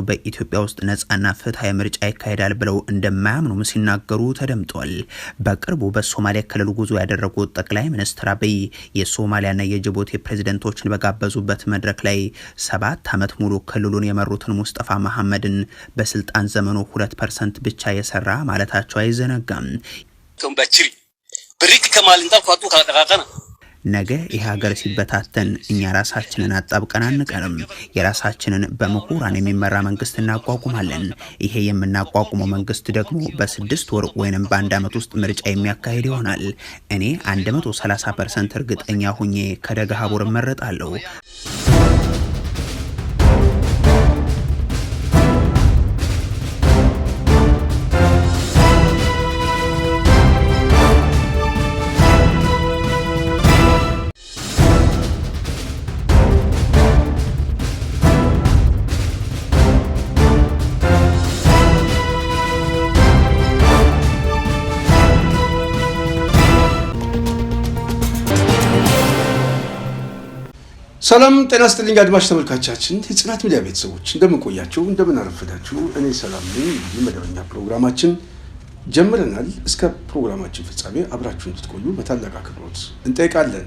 በኢትዮጵያ ውስጥ ነጻና ፍትሃዊ ምርጫ ይካሄዳል ብለው እንደማያምኑም ሲናገሩ ተደምጧል። በቅርቡ በሶማሊያ ክልል ጉዞ ያደረጉት ጠቅላይ ሚኒስትር አብይ የሶማሊያና የጅቡቲ ፕሬዝዳንቶችን በጋበዙበት መድረክ ላይ 7 ዓመት ሙሉ ክልሉን የመሩትን ሙስጠፋ መሐመድን በስልጣን ዘመኑ 2% ብቻ የሰራ ማለታቸው አይዘነጋም። ብሪክ ከማል እንጣልኳቱ ካደረጋና ነገ ይህ ሀገር ሲበታተን እኛ ራሳችንን አጣብቀን አንቀርም። የራሳችንን በምሁራን የሚመራ መንግስት እናቋቁማለን። ይሄ የምናቋቁመው መንግስት ደግሞ በ6 ወር ወይንም በ1 ዓመት ውስጥ ምርጫ የሚያካሂድ ይሆናል። እኔ 130% እርግጠኛ ሆኜ ከደገሃቡር እመረጣለሁ። ሰላም ጤና ይስጥልኝ አድማጭ ተመልካቾቻችን፣ የጽናት ሚዲያ ቤተሰቦች እንደምን ቆያችሁ? እንደምን አረፈዳችሁ? እኔ ሰላም ነኝ። የመደበኛ ፕሮግራማችን ጀምረናል። እስከ ፕሮግራማችን ፍጻሜ አብራችሁ እንድትቆዩ በታላቅ አክብሮት እንጠይቃለን።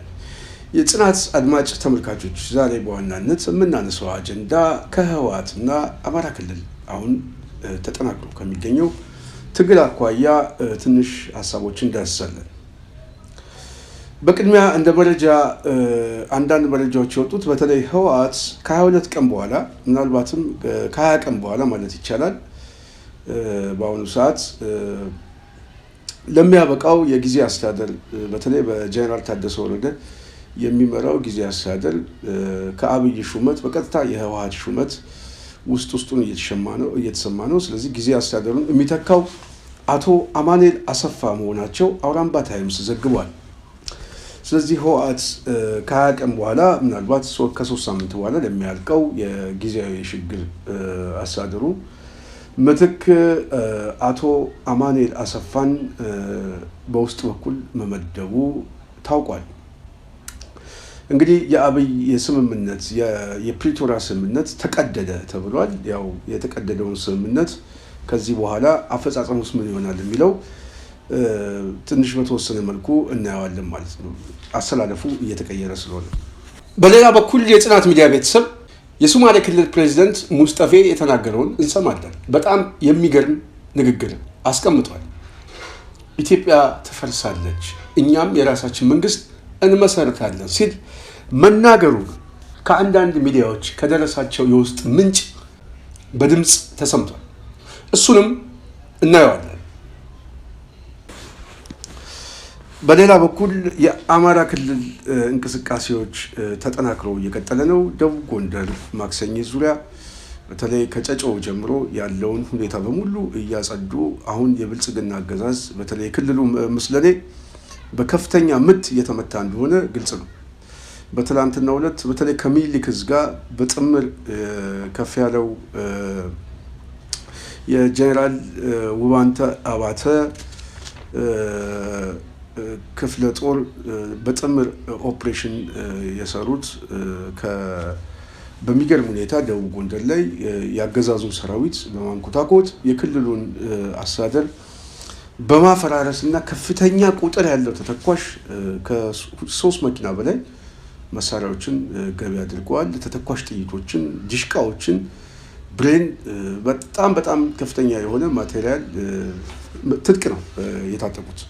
የጽናት አድማጭ ተመልካቾች፣ ዛሬ በዋናነት የምናነሳው አጀንዳ ከህወሓትና አማራ ክልል አሁን ተጠናክሮ ከሚገኘው ትግል አኳያ ትንሽ ሀሳቦችን እንዳስሳለን። በቅድሚያ እንደ መረጃ አንዳንድ መረጃዎች የወጡት በተለይ ህወሓት ከ22 ቀን በኋላ ምናልባትም ከ20 ቀን በኋላ ማለት ይቻላል በአሁኑ ሰዓት ለሚያበቃው የጊዜ አስተዳደር በተለይ በጀነራል ታደሰ ወረደ የሚመራው ጊዜ አስተዳደር ከአብይ ሹመት በቀጥታ የህወሓት ሹመት ውስጡን እየተሰማ ነው። ስለዚህ ጊዜ አስተዳደሩን የሚተካው አቶ አማኑኤል አሰፋ መሆናቸው አውራምባ ታይምስ ዘግቧል። ስለዚህ ህወሓት ከ20 ቀን በኋላ ምናልባት ከ3 ሳምንት በኋላ ለሚያልቀው የጊዜያዊ ሽግግር አስተዳደሩ ምትክ አቶ አማኑኤል አሰፋን በውስጥ በኩል መመደቡ ታውቋል። እንግዲህ የአብይ የስምምነት የፕሪቶሪያ ስምምነት ተቀደደ ተብሏል። ያው የተቀደደውን ስምምነት ከዚህ በኋላ አፈጻጸሙስ ምን ይሆናል የሚለው ትንሽ በተወሰነ መልኩ እናየዋለን ማለት ነው። አሰላለፉ እየተቀየረ ስለሆነ በሌላ በኩል የጽናት ሚዲያ ቤተሰብ የሶማሌ ክልል ፕሬዝዳንት ሙስጠፌ የተናገረውን እንሰማለን። በጣም የሚገርም ንግግር አስቀምጧል። ኢትዮጵያ ትፈርሳለች፣ እኛም የራሳችን መንግስት እንመሰርታለን ሲል መናገሩ ከአንዳንድ ሚዲያዎች ከደረሳቸው የውስጥ ምንጭ በድምፅ ተሰምቷል። እሱንም እናየዋለን። በሌላ በኩል የአማራ ክልል እንቅስቃሴዎች ተጠናክረው እየቀጠለ ነው። ደቡብ ጎንደር ማክሰኝት ዙሪያ በተለይ ከጨጨው ጀምሮ ያለውን ሁኔታ በሙሉ እያጸዱ አሁን የብልጽግና አገዛዝ በተለይ ክልሉ ምስለኔ በከፍተኛ ምት እየተመታ እንደሆነ ግልጽ ነው። በትላንትናው ዕለት በተለይ ከሚኒሊክ ዕዝ ጋር በጥምር ከፍ ያለው የጀነራል ውባንተ አባተ ክፍለ ጦር በጥምር ኦፕሬሽን የሰሩት በሚገርም ሁኔታ ደቡብ ጎንደር ላይ ያገዛዙን ሰራዊት በማንኮታኮት የክልሉን አስተዳደር በማፈራረስና ከፍተኛ ቁጥር ያለው ተተኳሽ ከ3 መኪና በላይ መሳሪያዎችን ገቢ አድርገዋል። ተተኳሽ ጥይቶችን፣ ዲሽቃዎችን፣ ብሬን በጣም ከፍተኛ የሆነ ማቴሪያል ትጥቅ ነው የታጠቁት።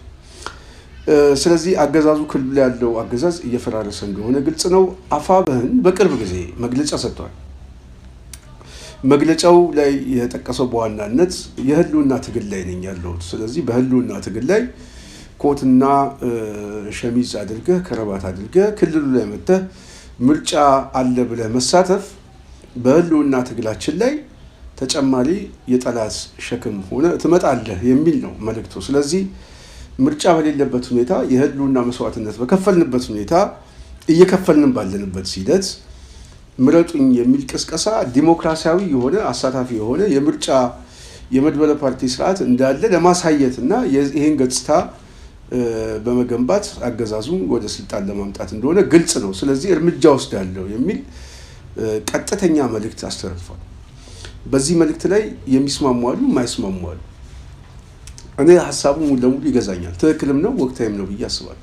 ስለዚህ አገዛዙ ክልል ያለው አገዛዝ እየፈራረሰ እንደሆነ ግልጽ ነው። አፋብኃን በቅርብ ጊዜ መግለጫ ሰጥቷል። መግለጫው ላይ የጠቀሰው በዋናነት የህልውና ትግል ላይ ነኝ ያለሁት። ስለዚህ በህልውና ትግል ላይ ኮትና ሸሚዝ አድርገህ ከረባት አድርገህ ክልሉ ላይ መጥተህ ምርጫ አለ ብለህ መሳተፍ በህልውና ትግላችን ላይ ተጨማሪ የጠላት ሸክም ሆነ ትመጣለህ የሚል ነው መልእክቱ። ስለዚህ ምርጫ በሌለበት ሁኔታ የህልውና መስዋዕትነት በከፈልንበት ሁኔታ እየከፈልንም ባለንበት ሂደት ምረጡኝ የሚል ቅስቀሳ ዲሞክራሲያዊ የሆነ አሳታፊ የሆነ የምርጫ የመድበለ ፓርቲ ስርዓት እንዳለ ለማሳየትና ይሄን ገጽታ በመገንባት አገዛዙን ወደ ስልጣን ለማምጣት እንደሆነ ግልጽ ነው። ስለዚህ እርምጃ ወስዳለሁ የሚል ቀጥተኛ መልእክት አስተላልፏል። በዚህ መልእክት ላይ የሚስማሙ አሉ፣ የማይስማሙ አሉ። እኔ ሀሳቡ ሙሉ ለሙሉ ይገዛኛል፣ ትክክልም ነው፣ ወቅታዊም ነው ብዬ አስባለሁ።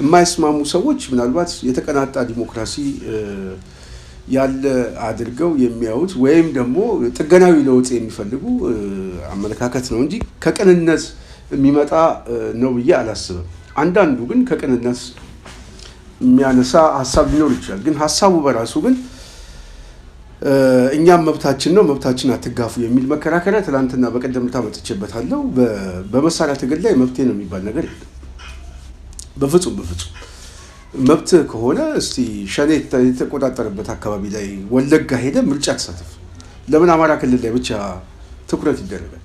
የማይስማሙ ሰዎች ምናልባት የተቀናጣ ዲሞክራሲ ያለ አድርገው የሚያዩት ወይም ደግሞ ጥገናዊ ለውጥ የሚፈልጉ አመለካከት ነው እንጂ ከቅንነት የሚመጣ ነው ብዬ አላስብም። አንዳንዱ ግን ከቅንነት የሚያነሳ ሀሳብ ሊኖር ይችላል። ግን ሀሳቡ በራሱ ግን እኛም መብታችን ነው፣ መብታችን አትጋፉ የሚል መከራከሪያ ትናንትና በቀደም ታመጥቼበታለሁ። በመሳሪያ ትግል ላይ መብቴ ነው የሚባል ነገር የለም። በፍጹም መብት ከሆነ እስቲ ሸኔ የተቆጣጠረበት አካባቢ ላይ ወለጋ ሄደ ምርጫ ተሳተፍ። ለምን አማራ ክልል ላይ ብቻ ትኩረት ይደረጋል?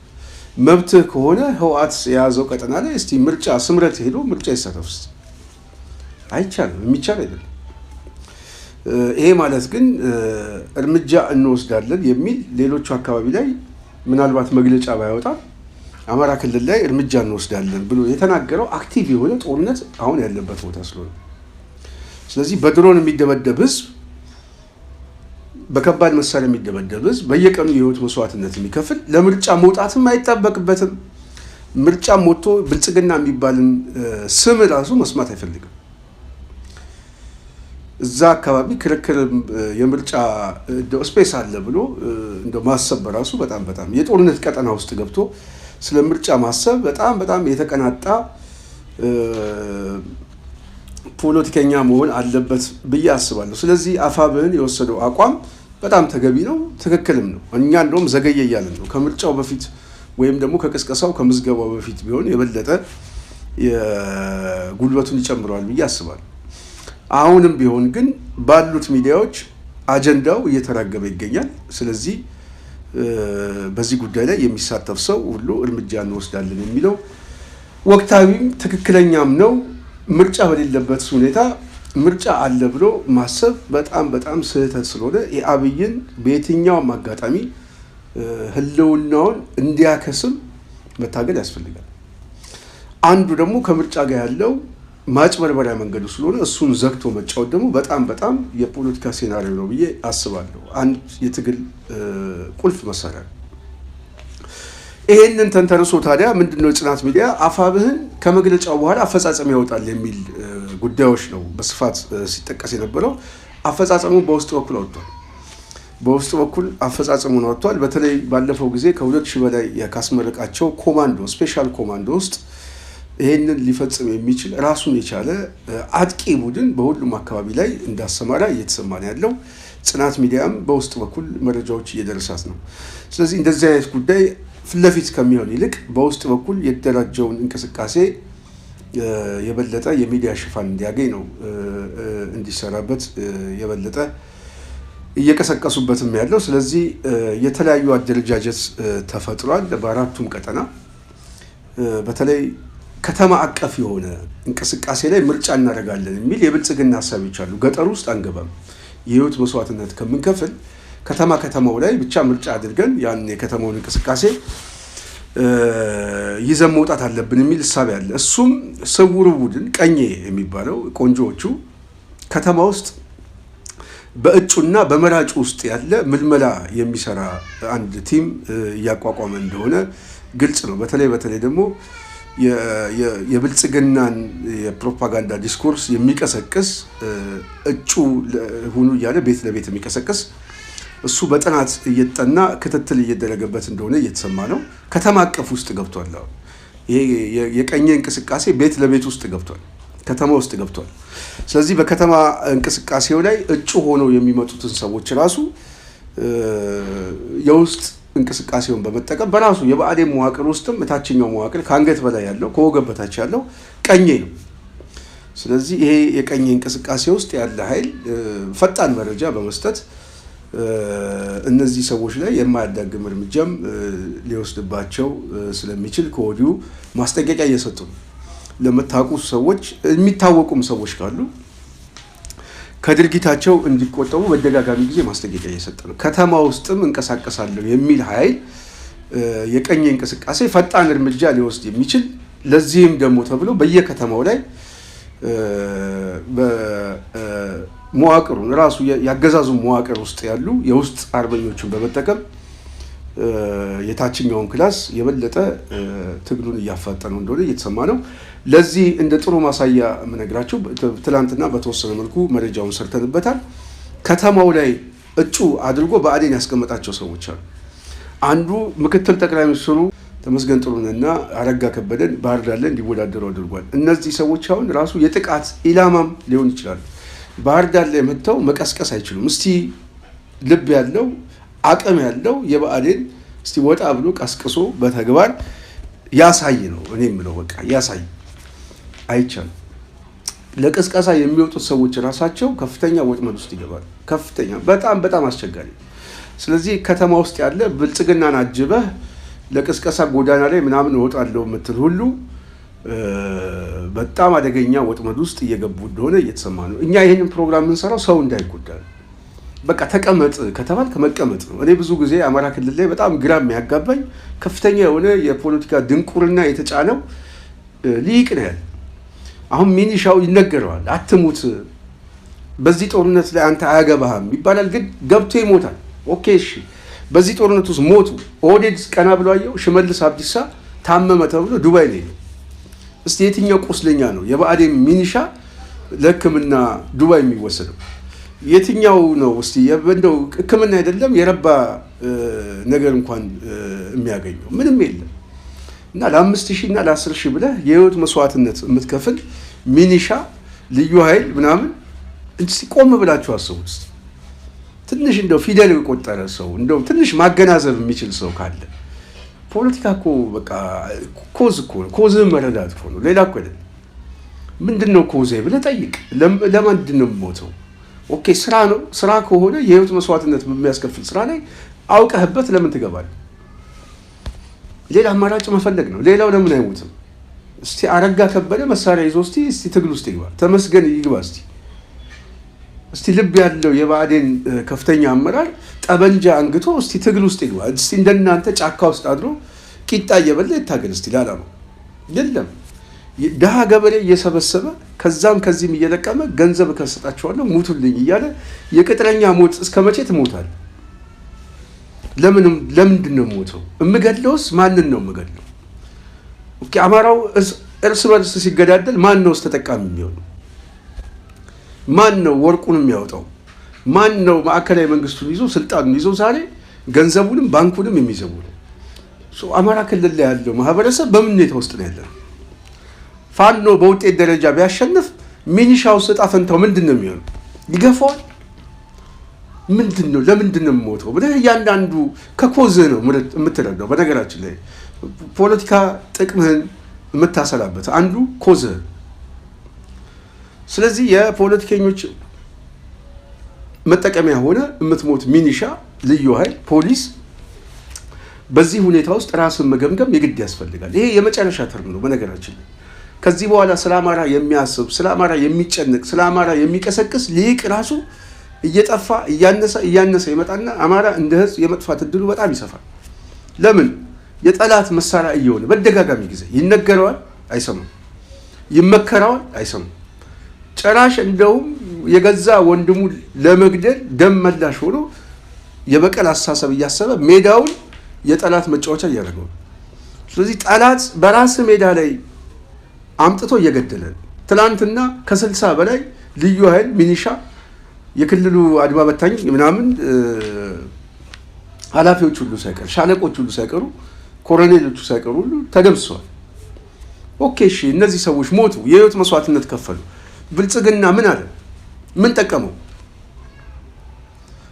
መብት ከሆነ ህወሓት የያዘው ቀጠና ላይ እስቲ ምርጫ ስምረት ሄዶ ምርጫ ይሳተፍ። አይቻልም፣ የሚቻል አይደለም። ይሄ ማለት ግን እርምጃ እንወስዳለን የሚል ሌሎቹ አካባቢ ላይ ምናልባት መግለጫ ባያወጣ አማራ ክልል ላይ እርምጃ እንወስዳለን ብሎ የተናገረው አክቲቭ የሆነ ጦርነት አሁን ያለበት ቦታ ስለሆነ፣ ስለዚህ በድሮን የሚደበደብ ህዝብ፣ በከባድ መሳሪያ የሚደበደብ ህዝብ፣ በየቀኑ የህይወት መስዋዕትነት የሚከፍል ለምርጫ መውጣትም አይጠበቅበትም። ምርጫም ወጥቶ ብልጽግና የሚባልን ስም ራሱ መስማት አይፈልግም። እዛ አካባቢ ክርክር የምርጫ ስፔስ አለ ብሎ እንደ ማሰብ በራሱ በጣም የጦርነት ቀጠና ውስጥ ገብቶ ስለ ምርጫ ማሰብ በጣም የተቀናጣ ፖለቲከኛ መሆን አለበት ብዬ አስባለሁ። ስለዚህ አፋብህን የወሰደው አቋም በጣም ተገቢ ነው፣ ትክክልም ነው። እኛ እንደውም ዘገየ እያለን ነው። ከምርጫው በፊት ወይም ደግሞ ከቅስቀሳው ከምዝገባው በፊት ቢሆን የበለጠ ጉልበቱን ይጨምረዋል ብዬ አስባለሁ። አሁንም ቢሆን ግን ባሉት ሚዲያዎች አጀንዳው እየተራገበ ይገኛል። ስለዚህ በዚህ ጉዳይ ላይ የሚሳተፍ ሰው ሁሉ እርምጃ እንወስዳለን የሚለው ወቅታዊም ትክክለኛም ነው። ምርጫ በሌለበት ሁኔታ ምርጫ አለ ብሎ ማሰብ በጣም ስህተት ስለሆነ የአብይን በየትኛውም አጋጣሚ ህልውናውን እንዲያከስም መታገል ያስፈልጋል። አንዱ ደግሞ ከምርጫ ጋር ያለው ማጭበርበሪያ መንገዱ ስለሆነ እሱን ዘግቶ መጫወት ደግሞ በጣም የፖለቲካ ሴናሪዮ ነው ብዬ አስባለሁ። አንድ የትግል ቁልፍ መሳሪያ ነው። ይሄንን ተንተርሶ ታዲያ ምንድነው ጽናት ሚዲያ አፋብህን ከመግለጫው በኋላ አፈጻጸም ያወጣል የሚል ጉዳዮች ነው በስፋት ሲጠቀስ የነበረው። አፈጻጸሙ በውስጥ በኩል አወጥቷል። በውስጥ በኩል አፈጻጸሙን አወጥቷል። በተለይ ባለፈው ጊዜ ከ2000 በላይ ካስመረቃቸው ኮማንዶ ስፔሻል ኮማንዶ ውስጥ ይሄንን ሊፈጽም የሚችል ራሱን የቻለ አጥቂ ቡድን በሁሉም አካባቢ ላይ እንዳሰማራ እየተሰማ ነው ያለው። ጽናት ሚዲያም በውስጥ በኩል መረጃዎች እየደረሳት ነው። ስለዚህ እንደዚህ አይነት ጉዳይ ፊት ለፊት ከሚሆን ይልቅ በውስጥ በኩል የተደራጀውን እንቅስቃሴ የበለጠ የሚዲያ ሽፋን እንዲያገኝ ነው እንዲሰራበት የበለጠ እየቀሰቀሱበትም ያለው። ስለዚህ የተለያዩ አደረጃጀት ተፈጥሯል በአራቱም ቀጠና። በተለይ ከተማ አቀፍ የሆነ እንቅስቃሴ ላይ ምርጫ እናደርጋለን የሚል የብልጽግና ሀሳቦች አሉ። ገጠር ውስጥ አንገባም፣ የህይወት መስዋዕትነት ከምንከፍል ከተማው ላይ ብቻ ምርጫ አድርገን ያን የከተማውን እንቅስቃሴ ይዘን መውጣት አለብን የሚል እሳቤ አለ። እሱም ስውር ቡድን ቀኜ የሚባለው ቆንጆዎቹ ከተማ ውስጥ በእጩና በመራጭ ውስጥ ያለ ምልመላ የሚሰራ አንድ ቲም እያቋቋመ እንደሆነ ግልጽ ነው። በተለይ ደግሞ የብልጽግናን የፕሮፓጋንዳ ዲስኮርስ የሚቀሰቅስ እጩ ሁኑ እያለ ቤት ለቤት የሚቀሰቅስ እሱ በጥናት እየጠና ክትትል እየደረገበት እንደሆነ እየተሰማ ነው። ከተማ አቀፍ ውስጥ ገብቷል። ይሄ የቀኝ እንቅስቃሴ ቤት ለቤት ውስጥ ገብቷል፣ ከተማ ውስጥ ገብቷል። ስለዚህ በከተማ እንቅስቃሴው ላይ እጩ ሆነው የሚመጡትን ሰዎች ራሱ የውስጥ እንቅስቃሴውን በመጠቀም በራሱ የብአዴን መዋቅር ውስጥም እታችኛው መዋቅር ከአንገት በላይ ያለው ከወገብ በታች ያለው ቀኜ ነው። ስለዚህ ይሄ የቀኜ እንቅስቃሴ ውስጥ ያለ ኃይል ፈጣን መረጃ በመስጠት እነዚህ ሰዎች ላይ የማያዳግም እርምጃም ሊወስድባቸው ስለሚችል ከወዲሁ ማስጠንቀቂያ እየሰጡ ነው። ለምታውቁ ሰዎች የሚታወቁም ሰዎች ካሉ ከድርጊታቸው እንዲቆጠቡ በደጋጋሚ ጊዜ ማስጠንቀቂያ እየሰጠ ነው። ከተማ ውስጥም እንቀሳቀሳለሁ የሚል ኃይል የቀኝ እንቅስቃሴ ፈጣን እርምጃ ሊወስድ የሚችል ለዚህም ደግሞ ተብሎ በየከተማው ላይ መዋቅሩን ራሱ ያገዛዙ መዋቅር ውስጥ ያሉ የውስጥ አርበኞችን በመጠቀም የታችኛውን ክላስ የበለጠ ትግሉን እያፋጠነው እንደሆነ እየተሰማ ነው። ለዚህ እንደ ጥሩ ማሳያ የምነግራችሁ ትላንትና በተወሰነ መልኩ መረጃውን ሰርተንበታል። ከተማው ላይ እጩ አድርጎ ብአዴን ያስቀመጣቸው ሰዎች አሉ። አንዱ ምክትል ጠቅላይ ሚኒስትሩ ተመስገን ጥሩነህና አረጋ ከበደን ባህር ዳር ላይ እንዲወዳደሩ አድርጓል። እነዚህ ሰዎች አሁን ራሱ የጥቃት ኢላማም ሊሆን ይችላሉ። ባህር ዳር ላይ መጥተው መቀስቀስ አይችሉም። እስቲ ልብ ያለው አቅም ያለው የብአዴን እስቲ ወጣ ብሎ ቀስቅሶ በተግባር ያሳይ ነው እኔ የምለው። በቃ ያሳይ። አይቻልም። ለቅስቀሳ የሚወጡት ሰዎች ራሳቸው ከፍተኛ ወጥመድ ውስጥ ይገባሉ። ከፍተኛ በጣም አስቸጋሪ። ስለዚህ ከተማ ውስጥ ያለ ብልጽግናን አጅበህ ለቅስቀሳ ጎዳና ላይ ምናምን እወጣለሁ የምትል ሁሉ በጣም አደገኛ ወጥመድ ውስጥ እየገቡ እንደሆነ እየተሰማ ነው። እኛ ይህንን ፕሮግራም የምንሰራው ሰው እንዳይጎዳ ነው። በቃ ተቀመጥ ከተባል ከመቀመጥ ነው። እኔ ብዙ ጊዜ አማራ ክልል ላይ በጣም ግራ የሚያጋባኝ ከፍተኛ የሆነ የፖለቲካ ድንቁርና የተጫነው ሊቅ ነው ያለ። አሁን ሚኒሻው ይነገረዋል፣ አትሙት፣ በዚህ ጦርነት ላይ አንተ አያገባህም ይባላል፣ ግን ገብቶ ይሞታል። ኦኬ እሺ፣ በዚህ ጦርነት ውስጥ ሞቱ። ኦህዴድ ቀና ብሎ አየው፣ ሽመልስ አብዲሳ ታመመ ተብሎ ዱባይ ነው። እስቲ የትኛው ቁስለኛ ነው የብአዴን ሚኒሻ ለሕክምና ዱባይ የሚወሰደው? የትኛው ነው? እስቲ እንደው ሕክምና አይደለም የረባ ነገር እንኳን የሚያገኘው ምንም የለም። እና ለ5,000 እና ለ10,000 ብለህ የህይወት መስዋዕትነት የምትከፍል ሚኒሻ ልዩ ኃይል ምናምን እስቲ ቆም ብላችሁ አስቡት። ትንሽ እንደው ፊደል የቆጠረ ሰው እንደው ትንሽ ማገናዘብ የሚችል ሰው ካለ ፖለቲካ እኮ በቃ ኮዝ እኮ ነው። ኮዝህን መረዳት እኮ ነው፣ ሌላ እኮ አይደለም። ምንድን ነው ኮዜ ብለህ ጠይቅ። ለምንድን ነው የምሞተው? ኦኬ ስራ ነው። ስራ ከሆነ የህይወት መስዋዕትነት በሚያስከፍል ስራ ላይ አውቀህበት ለምን ትገባለህ? ሌላ አማራጭ መፈለግ ነው። ሌላው ለምን አይሞትም? እስቲ አረጋ ከበደ መሳሪያ ይዞ እስቲ ትግል ውስጥ ይግባ። ተመስገን ይግባ። እስቲ ልብ ያለው የብአዴን ከፍተኛ አመራር ጠበንጃ አንግቶ እስቲ ትግል ውስጥ ይግባ። እስቲ እንደናንተ ጫካ ውስጥ አድሮ ቂጣ እየበላ ይታገል። እስቲ ላላማው የለም። ድሃ ገበሬ እየሰበሰበ ከዛም ከዚህም እየለቀመ ገንዘብ ከሰጣቸዋለሁ ሙቱልኝ እያለ የቅጥረኛ ሞት እስከ መቼ ትሞታል? ለምንድን ነው ሞተው? እምገድለውስ ማንን ነው እምገድለው? ኦኬ አማራው እርስ በርስ ሲገዳደል ማን ነው ተጠቃሚ የሚሆነው? ማን ነው ወርቁን የሚያወጣው? ማን ነው ማዕከላዊ መንግስቱን ይዞ ስልጣኑን ይዞ ዛሬ ገንዘቡንም ባንኩንም የሚዘውረው? አማራ ክልል ላይ ያለው ማህበረሰብ በምን ሁኔታ ውስጥ ነው ያለው? ፋኖ በውጤት ደረጃ ቢያሸንፍ ሚኒሻው ዕጣ ፈንታው ምንድን ነው የሚሆነው? ይገፋዋል? ምንድን ነው ለምንድን ነው የምሞተው ብለህ እያንዳንዱ ከኮዝህ ነው የምትረዳው። በነገራችን ላይ ፖለቲካ ጥቅምህን የምታሰላበት አንዱ ኮዝህ። ስለዚህ የፖለቲከኞች መጠቀሚያ ሆነ የምትሞት ሚኒሻ፣ ልዩ ኃይል፣ ፖሊስ በዚህ ሁኔታ ውስጥ ራስን መገምገም የግድ ያስፈልጋል። ይሄ የመጨረሻ ተርም ነው። በነገራችን ላይ ከዚህ በኋላ ስለ አማራ የሚያስብ ስለ አማራ የሚጨንቅ ስለ አማራ የሚቀሰቅስ ሊቅ ራሱ እየጠፋ እያነሰ ይመጣና አማራ እንደ ህዝብ የመጥፋት እድሉ በጣም ይሰፋል። ለምን? የጠላት መሳሪያ እየሆነ በደጋጋሚ ጊዜ ይነገረዋል፣ አይሰማም። ይመከረዋል፣ አይሰማም። ጭራሽ እንደውም የገዛ ወንድሙ ለመግደል ደም መላሽ ሆኖ የበቀል አስተሳሰብ እያሰበ ሜዳውን የጠላት መጫወቻ እያደረገው። ስለዚህ ጠላት በራስ ሜዳ ላይ አምጥቶ እየገደለ ትላንትና ከ60 በላይ ልዩ ኃይል ሚኒሻ፣ የክልሉ አድማ በታኝ ምናምን ኃላፊዎች ሁሉ ሳይቀር ሻለቆች ሁሉ ሳይቀሩ ኮሎኔሎቹ ሳይቀሩ ሁሉ ተደምስሰዋል። ኦኬ እሺ፣ እነዚህ ሰዎች ሞቱ፣ የህይወት መስዋዕትነት ከፈሉ። ብልጽግና ምን አለ? ምን ጠቀመው?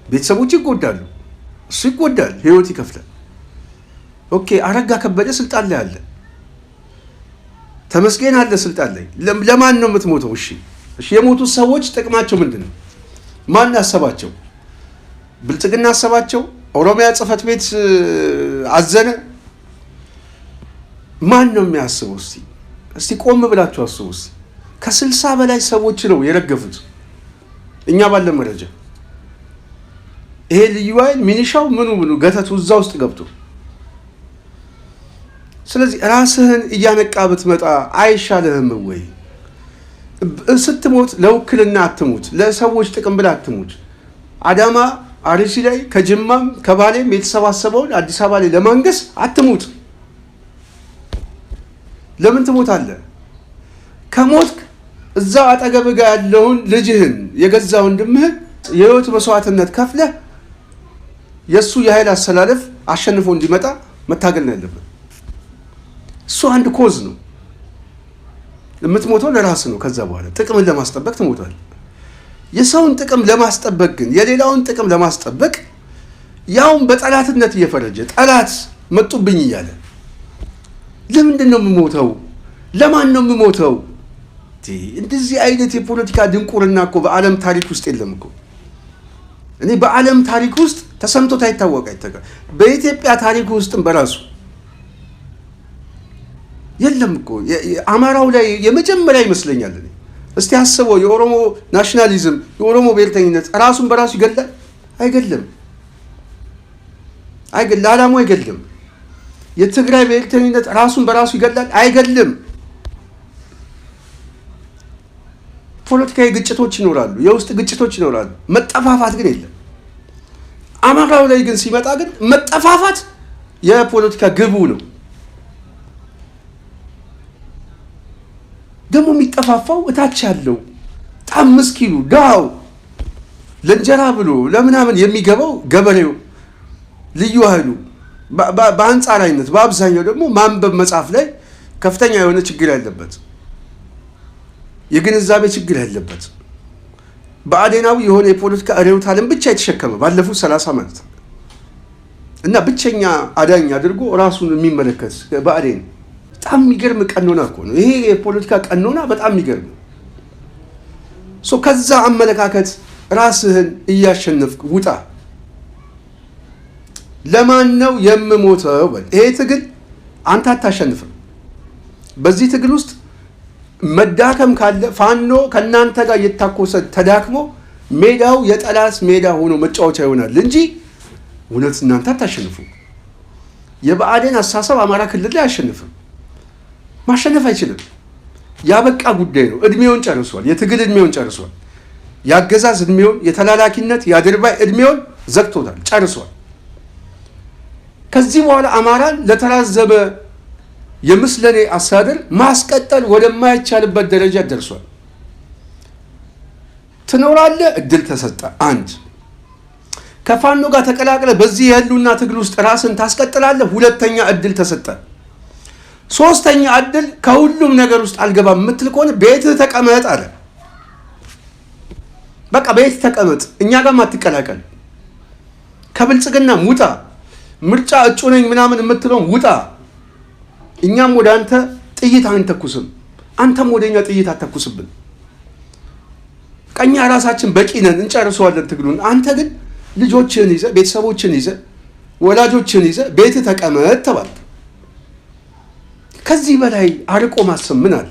ቤተሰቦች ይጎዳሉ፣ እሱ ይጎዳል፣ ህይወት ይከፍላል። ኦኬ አረጋ ከበደ ስልጣን ላይ አለ፣ ተመስገን አለ ስልጣን ላይ። ለማን ነው የምትሞተው? እሺ የሞቱት ሰዎች ጥቅማቸው ምንድን ነው? ማን አሰባቸው? ብልጽግና አሰባቸው? ኦሮሚያ ጽህፈት ቤት አዘነ? ማን ነው የሚያስበው? እስቲ ቆም ብላችሁ አስቡ። ከ60 በላይ ሰዎች ነው የረገፉት እኛ ባለን መረጃ። ይሄ ልዩ ኃይል ሚኒሻው ምኑ ገተቱ እዛ ውስጥ ገብቶ። ስለዚህ ራስህን እያነቃ ብትመጣ አይሻልህም ወይ? ስትሞት ለውክልና አትሙት፣ ለሰዎች ጥቅም ብላ አትሙት። አዳማ አርሲ ላይ ከጅማም ከባሌም የተሰባሰበውን አዲስ አበባ ላይ ለማንገስ አትሙት። ለምን ትሞታለህ? ከሞትክ እዛው አጠገብ ጋር ያለውን ልጅህን የገዛ ወንድምህን የህይወት መስዋዕትነት ከፍለህ የሱ የኃይል አሰላለፍ አሸንፎ እንዲመጣ መታገል ነው ያለበት። እሱ አንድ ኮዝ ነው። የምትሞተው ለራስህ ነው። ከዛ በኋላ ጥቅምን ለማስጠበቅ ትሞታለህ። የሰውን ጥቅም ለማስጠበቅ ግን የሌላውን ጥቅም ለማስጠበቅ ያውን በጠላትነት እየፈረጀ ጠላት መጡብኝ እያለ ለምንድን ነው የምሞተው? ለማን ነው የምሞተው? እንደዚህ አይነት የፖለቲካ ድንቁርና እኮ በዓለም ታሪክ ውስጥ የለም እኮ። እኔ በዓለም ታሪክ ውስጥ ተሰምቶት አይታወቅ በኢትዮጵያ ታሪክ ውስጥም በራሱ የለም እኮ። አማራው ላይ የመጀመሪያ ይመስለኛል። እስቲ አስበው፣ የኦሮሞ ናሽናሊዝም የኦሮሞ ብሔርተኝነት ራሱን በራሱ ይገላል? አይገለም። ለዓላማው አይገለም። የትግራይ ብሔርተኝነት ራሱን በራሱ ይገላል? አይገለም። ፖለቲካዊ ግጭቶች ይኖራሉ፣ የውስጥ ግጭቶች ይኖራሉ፣ መጠፋፋት ግን የለም። አማራው ላይ ግን ሲመጣ ግን መጠፋፋት የፖለቲካ ግቡ ነው። ደግሞ የሚጠፋፋው እታች ያለው በጣም ምስኪኑ ዳው ለእንጀራ ብሎ ለምናምን የሚገባው ገበሬው ልዩ ኃይሉ በአንጻራዊነት በአብዛኛው ደግሞ ማንበብ መጻፍ ላይ ከፍተኛ የሆነ ችግር ያለበት የግንዛቤ ችግር ያለበት በአዴናዊ የሆነ የፖለቲካ ርዕዮተ ዓለም ብቻ የተሸከመ ባለፉት 30 ዓመታት እና ብቸኛ አዳኝ አድርጎ ራሱን የሚመለከት በአዴን በጣም የሚገርም ቀኖና እኮ ነው። ይሄ የፖለቲካ ቀኖና በጣም የሚገርም ነው። ከዛ አመለካከት ራስህን እያሸነፍክ ውጣ። ለማን ነው የምሞተው? ይሄ ትግል አንተ አታሸንፍም። በዚህ ትግል ውስጥ መዳከም ካለ ፋኖ ከናንተ ጋር እየታኮሰ ተዳክሞ ሜዳው የጠላት ሜዳ ሆኖ መጫወቻ ይሆናል እንጂ እውነት እናንተ አታሸንፉ። የብአዴን አስተሳሰብ አማራ ክልል ላይ አያሸንፍም። ማሸነፍ አይችልም። ያበቃ ጉዳይ ነው። እድሜውን ጨርሷል። የትግል እድሜውን ጨርሷል። ያገዛዝ እድሜውን፣ የተላላኪነት የአድርባይ እድሜውን ዘግቶታል፣ ጨርሷል። ከዚህ በኋላ አማራን ለተራዘመ የምስለኔ አስተዳደር ማስቀጠል ወደማይቻልበት ደረጃ ደርሷል። ትኖራለህ፣ እድል ተሰጠ። አንድ ከፋኖ ጋር ተቀላቅለ በዚህ የህልውና ትግል ውስጥ ራስን ታስቀጥላለህ። ሁለተኛ እድል ተሰጠ። ሶስተኛ እድል ከሁሉም ነገር ውስጥ አልገባም የምትል ከሆነ ቤትህ ተቀመጥ አለ። በቃ ቤት ተቀመጥ፣ እኛ ጋር አትቀላቀል። ከብልጽግና ውጣ፣ ምርጫ እጩ ነኝ ምናምን የምትለውን ውጣ። እኛም ወደ አንተ ጥይት አንተኩስም፣ አንተም ወደኛ ጥይት አተኩስብን። ቀኛ ራሳችን በቂ ነን፣ እንጨርሰዋለን ትግሉን። አንተ ግን ልጆችን ይዘህ ቤተሰቦችን ይዘህ ወላጆችን ይዘህ ቤት ተቀመጥ ተባልክ። ከዚህ በላይ አርቆ ማሰብ ምን አለ?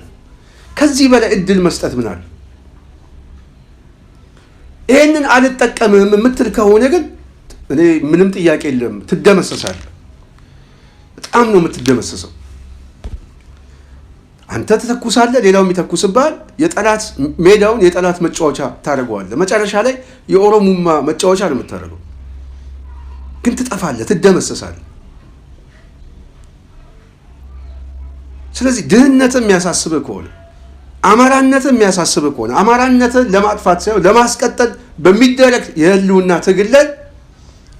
ከዚህ በላይ እድል መስጠት ምን አለ? ይሄንን አልጠቀምህም የምትል ከሆነ ግን እኔ ምንም ጥያቄ የለም፣ ትደመሰሳለህ። በጣም ነው የምትደመሰሰው። አንተ ትተኩሳለህ፣ ሌላው የሚተኩስብሃል። የጠላት ሜዳውን የጠላት መጫወቻ ታደርገዋለህ። መጨረሻ ላይ የኦሮሙማ መጫወቻ ነው የምታደርገው። ግን ትጠፋለህ፣ ትደመሰሳለህ። ስለዚህ ድህነትን የሚያሳስብህ ከሆነ አማራነትን የሚያሳስብህ ከሆነ አማራነትን ለማጥፋት ሳይሆን ለማስቀጠል በሚደረግ የህልውና ትግል ላይ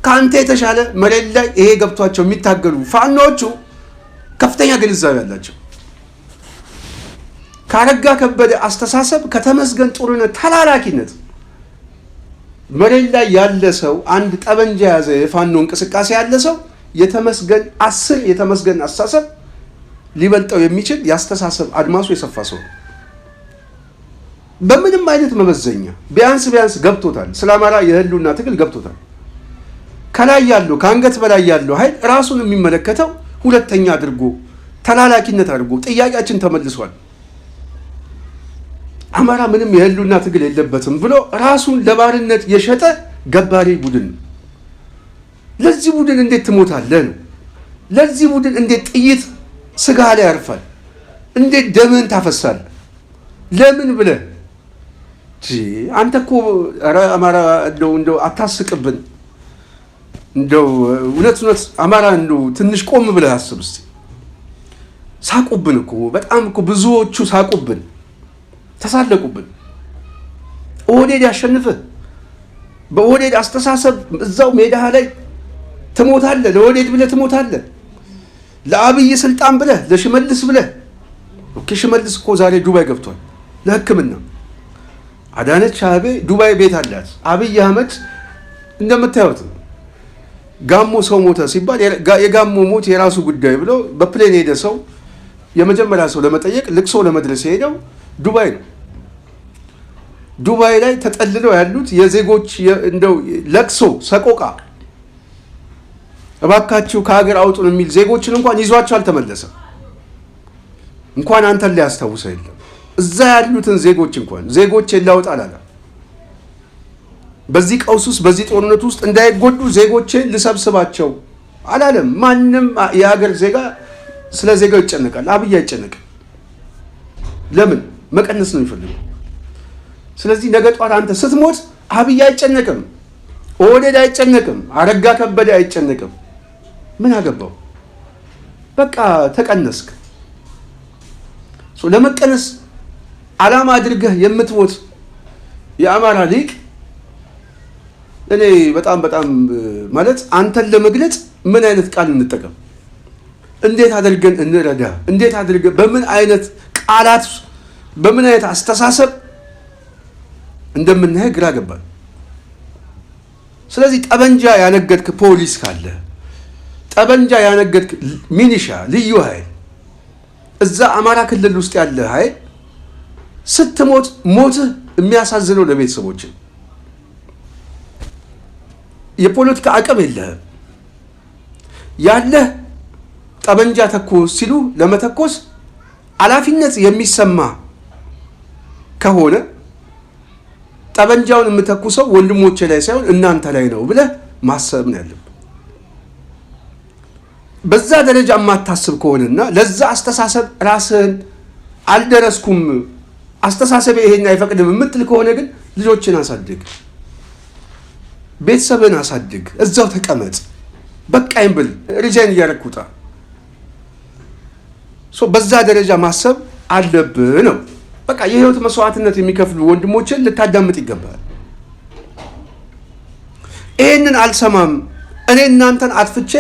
ከአንተ የተሻለ መሬት ላይ ይሄ ገብቷቸው የሚታገሉ ፋኖቹ ከፍተኛ ግንዛቤ ያላቸው ካረጋ ከበደ አስተሳሰብ ከተመስገን ጥሩነት ተላላኪነት መሬት ላይ ያለ ሰው አንድ ጠበንጃ ያዘ የፋኖ እንቅስቃሴ ያለ ሰው የተመስገን 10 የተመስገን አስተሳሰብ ሊበልጠው የሚችል ያስተሳሰብ አድማሱ የሰፋ ሰው በምንም አይነት መመዘኛ ቢያንስ ገብቶታል። ስለ አማራ የህልውና ትግል ገብቶታል። ከላይ ያለው ከአንገት በላይ ያለው ኃይል ራሱን የሚመለከተው ሁለተኛ አድርጎ ተላላኪነት አድርጎ ጥያቄያችን ተመልሷል፣ አማራ ምንም የህልውና ትግል የለበትም ብሎ ራሱን ለባርነት የሸጠ ገባሪ ቡድን። ለዚህ ቡድን እንዴት ትሞታለህ ነው? ለዚህ ቡድን እንዴት ጥይት ስጋ ላይ ያርፋል? እንዴት ደምህን ታፈሳለህ? ለምን ብለህ አንተ እኮ ኧረ አማራ እንደው አታስቅብን። እንደው እውነት አማራ እንደው ትንሽ ቆም ብለህ አስብ እስቲ። ሳቁብን እኮ በጣም እኮ ብዙዎቹ ሳቁብን፣ ተሳለቁብን። ኦህዴድ ያሸንፍህ። በኦህዴድ አስተሳሰብ እዛው ሜዳ ላይ ትሞታለህ። ለኦህዴድ ብለህ ትሞታለህ። ለአብይ ስልጣን ብለህ፣ ለሽመልስ ብለህ። ኦኬ ሽመልስ እኮ ዛሬ ዱባይ ገብቷል ለሕክምና። አዳነች አቤቤ ዱባይ ቤት አላት። አብይ አህመድ እንደምታዩት ጋሞ ሰው ሞተ ሲባል የጋሞ ሞት የራሱ ጉዳይ ብሎ በፕሌን ሄደ ሰው የመጀመሪያ ሰው ለመጠየቅ ልቅሶ ለመድረስ ሄደው ዱባይ ነው። ዱባይ ላይ ተጠልለው ያሉት የዜጎች እንደው ለቅሶ ሰቆቃ፣ እባካችሁ ከሀገር አውጡን የሚል ዜጎችን እንኳን ይዟቸው አልተመለሰም። እንኳን አንተን ሊያስታውሰ የለም እዛ ያሉትን ዜጎች እንኳን ዜጎቼን ላውጣ አላለ። በዚህ ቀውስ ውስጥ በዚህ ጦርነት ውስጥ እንዳይጎዱ ዜጎቼን ልሰብስባቸው አላለም። ማንም የሀገር ዜጋ ስለ ዜጋው ይጨነቃል። አብይ አይጨነቅም። ለምን? መቀነስ ነው የሚፈልገው። ስለዚህ ነገ ጧት አንተ ስትሞት አብይ አይጨነቅም፣ ኦህዴድ አይጨነቅም፣ አረጋ ከበደ አይጨነቅም። ምን አገባው? በቃ ተቀነስክ። ለመቀነስ ዓላማ አድርገህ የምትሞት የአማራ ሊቅ እኔ በጣም ማለት አንተን ለመግለጽ ምን አይነት ቃል እንጠቀም? እንዴት አድርገን እንረዳ? እንዴት አድርገን በምን አይነት ቃላት በምን አይነት አስተሳሰብ እንደምናይ ግራ ገባል። ስለዚህ ጠበንጃ ያነገድክ ፖሊስ ካለ፣ ጠበንጃ ያነገድክ ሚኒሻ፣ ልዩ ኃይል፣ እዛ አማራ ክልል ውስጥ ያለ ኃይል ስትሞት ሞትህ የሚያሳዝነው ለቤተሰቦች የፖለቲካ አቅም የለህም። ያለህ ጠበንጃ ተኮስ ሲሉ ለመተኮስ ኃላፊነት የሚሰማ ከሆነ ጠበንጃውን የምተኩሰው ወንድሞቼ ላይ ሳይሆን እናንተ ላይ ነው ብለህ ማሰብ ነው ያለብህ። በዛ ደረጃ የማታስብ ከሆነና ለዛ አስተሳሰብ ራስህን አልደረስኩም፣ አስተሳሰብ ይሄን አይፈቅድም የምትል ከሆነ ግን ልጆችን አሳድግ፣ ቤተሰብን አሳድግ፣ እዛው ተቀመጥ፣ በቃኝ ብል ሪዛይን እያረኩታ በዛ ደረጃ ማሰብ አለብህ ነው። በቃ የህይወት መስዋዕትነት የሚከፍሉ ወንድሞችን ልታዳምጥ ይገባል። ይሄንን አልሰማም እኔ እናንተን አጥፍቼ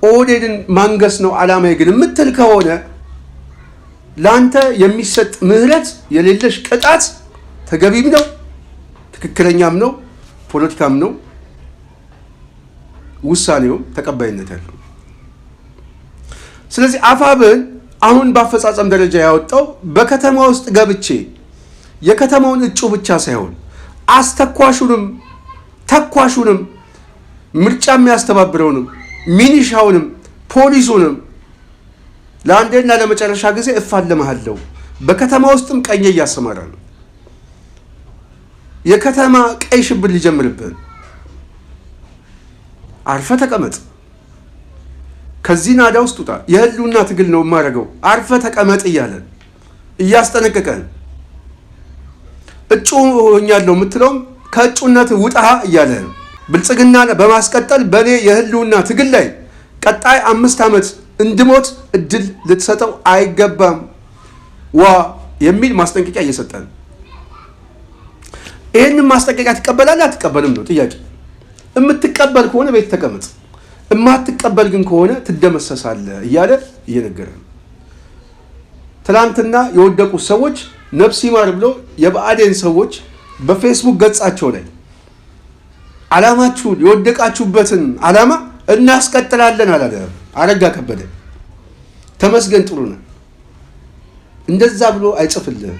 ኦህዴድን ማንገስ ነው ዓላማዬ ግን የምትል ከሆነ ላንተ የሚሰጥ ምህረት የሌለሽ ቅጣት ተገቢም ነው፣ ትክክለኛም ነው፣ ፖለቲካም ነው፣ ውሳኔውም ተቀባይነት ያለው። ስለዚህ አፋብን አሁን በአፈጻጸም ደረጃ ያወጣው በከተማ ውስጥ ገብቼ የከተማውን እጩ ብቻ ሳይሆን አስተኳሹንም ተኳሹንም ምርጫ የሚያስተባብረውንም ሚኒሻውንም ፖሊሱንም ለአንዴና ለመጨረሻ ጊዜ እፋለማለሁ። በከተማ ውስጥም ቀኝ እያሰማራ ነው። የከተማ ቀይ ሽብር ሊጀምርብህ። አርፈ ተቀመጥ፣ ከዚህ ናዳ ውስጥ ውጣ። የህልውና ትግል ነው የማደርገው፣ አርፈ ተቀመጥ እያለን እያስጠነቀቀን፣ እጩ ሆኛለሁ የምትለውም ከእጩነት ውጣ እያለ ነው። ብልጽግና በማስቀጠል በእኔ የህልውና ትግል ላይ ቀጣይ 5 ዓመት እንድሞት እድል ልትሰጠው አይገባም የሚል ማስጠንቀቂያ እየሰጠን። ይህንን ማስጠንቀቂያ ትቀበላለህ አትቀበልም ነው ጥያቄ። የምትቀበል ከሆነ ቤት ተቀመጥ፣ የማትቀበል ግን ከሆነ ትደመሰሳለህ እያለ እየነገረ ነው። ትናንትና የወደቁት ሰዎች ነፍስ ይማር ብሎ የብአዴን ሰዎች በፌስቡክ ገጻቸው ላይ ዓላማችሁን የወደቃችሁበትን ዓላማ እናስቀጥላለን አላለ አረጋ ከበደ። ተመስገን ጥሩነህ እንደዛ ብሎ አይጽፍልህም።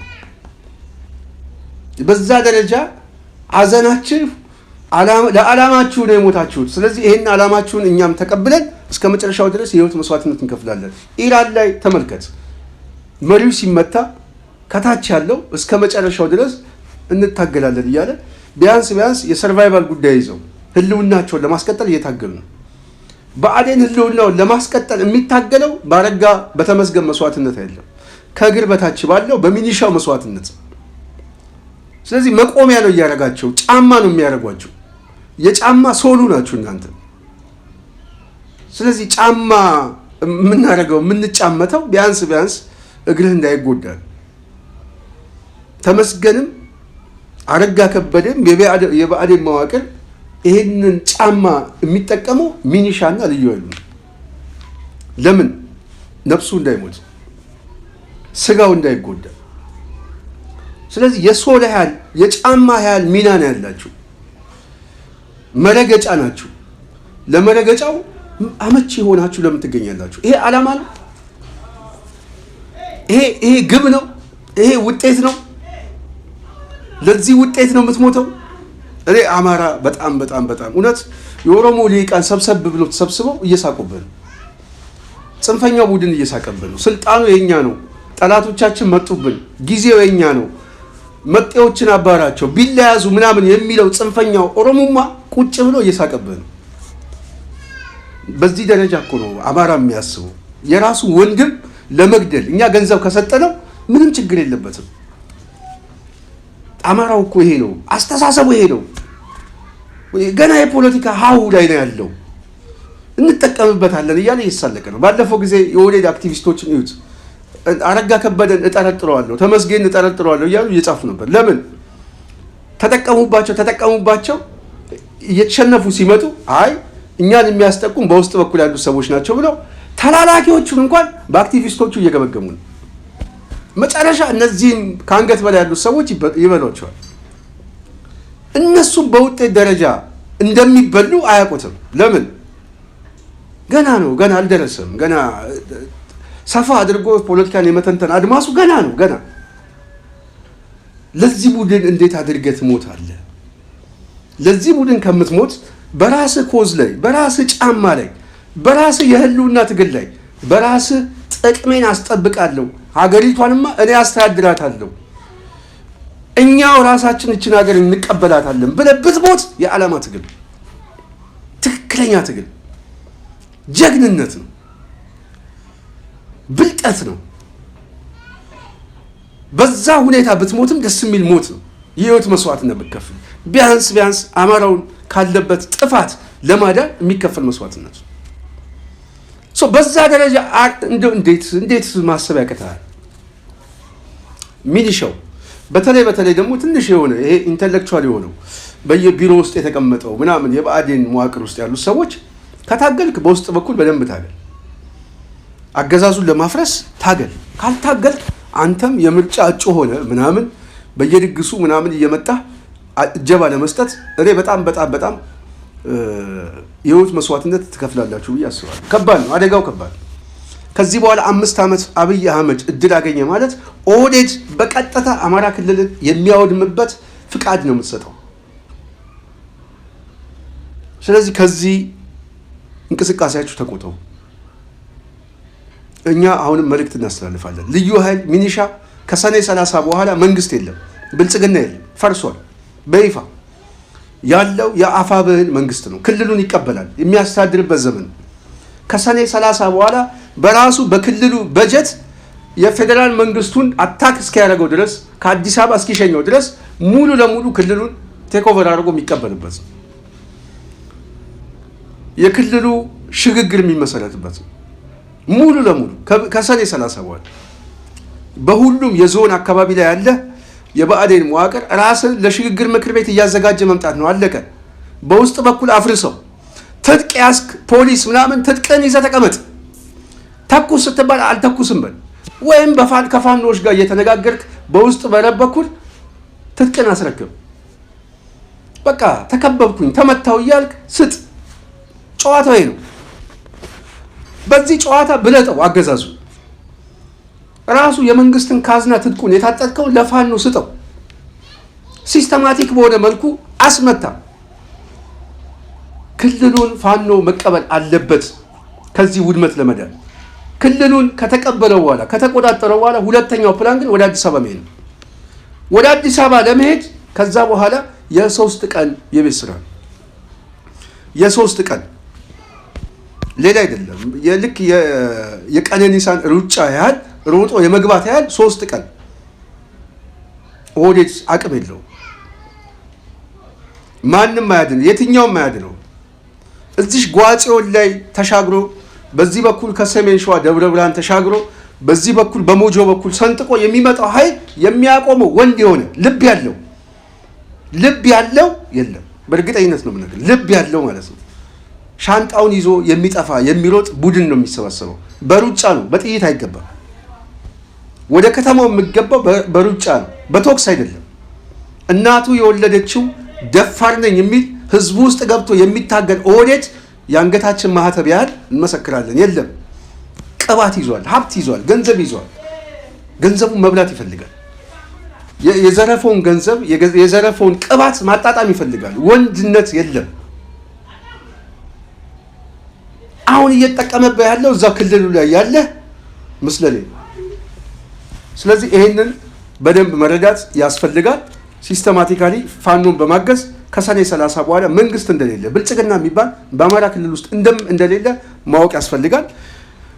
በዛ ደረጃ አዘናችሁ ለዓላማችሁ ነው የሞታችሁት። ስለዚህ ይሄን ዓላማችሁን እኛም ተቀብለን እስከ መጨረሻው ድረስ የህይወት መስዋዕትነት እንከፍላለን። ኢራን ላይ ተመልከት፣ መሪው ሲመታ ከታች ያለው እስከ መጨረሻው ድረስ እንታገላለን እያለ ቢያንስ የሰርቫይቫል ጉዳይ ይዘው ህልውናቸውን ለማስቀጠል እየታገሉ ነው። ብአዴን ህልውናውን ለማስቀጠል የሚታገለው ባረጋ በተመስገን መስዋዕትነት አይደለም፣ ከእግር በታች ባለው በሚኒሻው መስዋዕትነት። ስለዚህ መቆሚያ ነው እያደረጋቸው፣ ጫማ ነው የሚያደርጓቸው። የጫማ ሶሉ ናችሁ እናንተ። ስለዚህ ጫማ የምናደርገው የምንጫመተው ቢያንስ እግርህ እንዳይጎዳ። ተመስገንም አረጋ ከበደም የብአዴን መዋቅር ይሄንን ጫማ የሚጠቀመው ሚኒሻና ልዩ ኃይሉ ለምን ነፍሱ እንዳይሞት ስጋው እንዳይጎዳ። ስለዚህ የሶል ያህል የጫማ ያህል ሚና ነው ያላችሁ። መረገጫ ናችሁ። ለመረገጫው አመቺ ሆናችሁ ለምን ትገኛላችሁ? ይሄ ዓላማ ነው። ይሄ ግብ ነው። ይሄ ውጤት ነው። ለዚህ ውጤት ነው የምትሞተው። እኔ አማራ በጣም እውነት የኦሮሞ ሊቃን ሰብሰብ ብሎ ተሰብስበው እየሳቁብን፣ ጽንፈኛው ቡድን እየሳቀብን ነው። ስልጣኑ የኛ ነው፣ ጠላቶቻችን መጡብን፣ ጊዜው የኛ ነው፣ መጤዎችን አባራቸው ቢለያዙ ምናምን የሚለው ጽንፈኛው ኦሮሞማ ቁጭ ብሎ እየሳቀብን ነው። በዚህ ደረጃ እኮ ነው አማራ የሚያስበው። የራሱ ወንድም ለመግደል እኛ ገንዘብ ከሰጠነው ምንም ችግር የለበትም። አማራው እኮ ይሄ ነው አስተሳሰቡ፣ ይሄ ነው። ገና የፖለቲካ ሀሁ ላይ ነው ያለው። እንጠቀምበታለን እያለ እየተሳለቀ ነው። ባለፈው ጊዜ የኦህዴድ አክቲቪስቶችን እዩት። አረጋ ከበደን እጠረጥረዋለሁ፣ ተመስገን እጠረጥረዋለሁ እያሉ እየጻፉ ነበር። ለምን ተጠቀሙባቸው። እየተሸነፉ ሲመጡ አይ እኛን የሚያስጠቁም በውስጥ በኩል ያሉ ሰዎች ናቸው ብለው ተላላኪዎቹን እንኳን በአክቲቪስቶቹ እየገመገሙ ነው። መጨረሻ እነዚህም ከአንገት በላይ ያሉት ሰዎች ይበሏቸዋል። እነሱም በውጤት ደረጃ እንደሚበሉ አያውቁትም። ለምን ገና ነው፣ ገና አልደረሰም። ገና ሰፋ አድርጎ ፖለቲካን የመተንተን አድማሱ ገና ነው። ገና ለዚህ ቡድን እንዴት አድርገህ ትሞታለህ? ለዚህ ቡድን ከምትሞት በራስህ ኮዝ ላይ፣ በራስህ ጫማ ላይ፣ በራስህ የህልውና ትግል ላይ፣ በራስህ ጥቅሜን አስጠብቃለሁ፣ ሀገሪቷንማ እኔ አስተዳድራታለሁ፣ እኛው ራሳችን እችን ሀገር እንቀበላታለን ብለህ ብትሞት የዓላማ ትግል፣ ትክክለኛ ትግል፣ ጀግንነት ነው፣ ብልጠት ነው። በዛ ሁኔታ ብትሞትም ደስ የሚል ሞት ነው። የህይወት መስዋዕትነት ብትከፍል ቢያንስ አማራውን ካለበት ጥፋት ለማዳን የሚከፈል መስዋዕትነት ነው። በዛ ደረጃ እንዴት ማሰብ ያቀታል? ሚሊሻው በተለይ ደግሞ ትንሽ የሆነ ይሄ ኢንተሌክቹዋል የሆነው በየቢሮ ውስጥ የተቀመጠው ምናምን የብአዴን መዋቅር ውስጥ ያሉት ሰዎች ከታገልክ በውስጥ በኩል በደንብ ታገል፣ አገዛዙን ለማፍረስ ታገል። ካልታገልክ አንተም የምርጫ እጩ ሆነ ምናምን በየድግሱ ምናምን እየመጣ እጀባ ለመስጠት እኔ በጣም የህይወት መስዋዕትነት ትከፍላላችሁ ብዬ አስባለሁ። ከባድ ነው፣ አደጋው ከባድ። ከዚህ በኋላ 5 ዓመት አብይ አህመድ እድል አገኘ ማለት ኦህዴድ በቀጥታ አማራ ክልልን የሚያወድምበት ፍቃድ ነው የምትሰጠው። ስለዚህ ከዚህ እንቅስቃሴያችሁ ተቆጠቡ። እኛ አሁንም መልእክት እናስተላልፋለን። ልዩ ኃይል ሚኒሻ ከሰኔ 30 በኋላ መንግስት የለም፣ ብልጽግና የለም፣ ፈርሷል። በይፋ ያለው የአፋብህን መንግስት ነው። ክልሉን ይቀበላል፣ የሚያስተዳድርበት ዘመን። ከሰኔ 30 በኋላ በራሱ በክልሉ በጀት የፌዴራል መንግስቱን አታክ እስኪያደርገው ድረስ ከአዲስ አበባ እስኪሸኘው ድረስ ሙሉ ለሙሉ ክልሉን ቴክኦቨር አድርጎ የሚቀበልበት ነው። የክልሉ ሽግግር የሚመሰረትበት ነው። ሙሉ ለሙሉ ከሰኔ 30 በኋላ በሁሉም የዞን አካባቢ ላይ ያለ የብአዴን መዋቅር ራስን ለሽግግር ምክር ቤት እያዘጋጀ መምጣት ነው። አለቀ። በውስጥ በኩል አፍርሰው ትጥቅ ያስክ ፖሊስ ምናምን ትጥቅን ይዘህ ተቀመጥ። ተኩስ ስትባል አልተኩስም በል፣ ወይም ከፋኖች ጋር እየተነጋገርክ በውስጥ በረብ በኩል ትጥቅን አስረክብ። በቃ ተከበብኩኝ ተመታው እያልክ ስጥ። ጨዋታው ነው። በዚህ ጨዋታ ብለጠው አገዛዙ ራሱ የመንግስትን ካዝና ትጥቁን የታጠቅከውን ለፋኖ ስጠው። ሲስተማቲክ በሆነ መልኩ አስመታ። ክልሉን ፋኖ መቀበል አለበት ከዚህ ውድመት ለመዳን። ክልሉን ከተቀበለው በኋላ ከተቆጣጠረው በኋላ ሁለተኛው ፕላን ግን ወደ አዲስ አበባ መሄድ ነው። ወደ አዲስ አበባ ለመሄድ ከዛ በኋላ የ3 ቀን የቤት ስራ ነው። የ3 ቀን ሌላ አይደለም። ልክ የቀነኒሳን ሩጫ ያህል ሮጦ የመግባት ያህል 3 ቀን ኦህዴድ አቅም የለውም። ማንም አያድነው፣ የትኛውም አያድነው። እዚህ ጓጽዮን ላይ ተሻግሮ በዚህ በኩል ከሰሜን ሸዋ ደብረ ብርሃን ተሻግሮ በዚህ በኩል በሞጆ በኩል ሰንጥቆ የሚመጣው ኃይል የሚያቆመው ወንድ የሆነ ልብ ያለው የለም። በእርግጠኝነት ነው የምነግርህ፣ ልብ ያለው ማለት ነው። ሻንጣውን ይዞ የሚጠፋ የሚሮጥ ቡድን ነው የሚሰበሰበው። በሩጫ ነው፣ በጥይት አይገባም። ወደ ከተማው የሚገባው በሩጫ ነው፣ በቶክስ አይደለም። እናቱ የወለደችው ደፋር ነኝ የሚል ህዝቡ ውስጥ ገብቶ የሚታገል ኦህዴድ የአንገታችን ማህተብ ያህል እንመሰክራለን። የለም፣ ቅባት ይዟል፣ ሀብት ይዟል፣ ገንዘብ ይዟል። ገንዘቡን መብላት ይፈልጋል። የዘረፈውን ገንዘብ የዘረፈውን ቅባት ማጣጣም ይፈልጋል። ወንድነት የለም። አሁን እየተጠቀመበት ያለው እዛ ክልሉ ላይ ያለ ምስለኔ። ስለዚህ ይሄንን በደንብ መረዳት ያስፈልጋል። ሲስተማቲካሊ ፋኖን በማገዝ ከሰኔ 30 በኋላ መንግስት እንደሌለ ብልጽግና የሚባል በአማራ ክልል ውስጥ እንደሌለ ማወቅ ያስፈልጋል።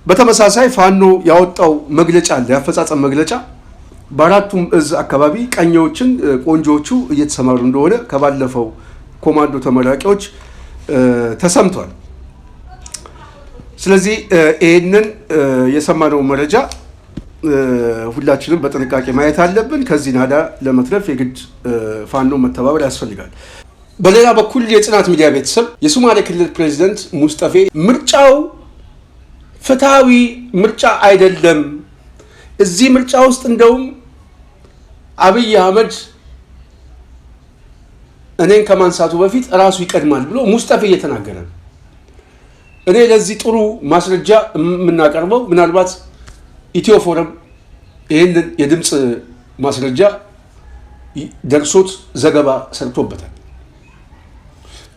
በተመሳሳይ ፋኖ ያወጣው መግለጫ አለ፣ ያፈጻጸም መግለጫ። በአራቱም እዝ አካባቢ ቀኞችን ቆንጆቹ እየተሰማሩ እንደሆነ ከባለፈው ኮማንዶ ተመራቂዎች ተሰምቷል። ስለዚህ ይህንን የሰማነው መረጃ ሁላችንም በጥንቃቄ ማየት አለብን። ከዚህ ናዳ ለመትረፍ የግድ ፋኖ መተባበር ያስፈልጋል። በሌላ በኩል የጽናት ሚዲያ ቤተሰብ የሶማሌ ክልል ፕሬዚደንት ሙስጠፌ ምርጫው ፍትሃዊ ምርጫ አይደለም፣ እዚህ ምርጫ ውስጥ እንደውም አብይ አህመድ እኔን ከማንሳቱ በፊት ራሱ ይቀድማል ብሎ ሙስጠፌ እየተናገረ ነው። እኔ ለዚህ ጥሩ ማስረጃ የምናቀርበው ምናልባት ኢትዮ ፎረም ይህንን የድምፅ ማስረጃ ደርሶት ዘገባ ሰርቶበታል።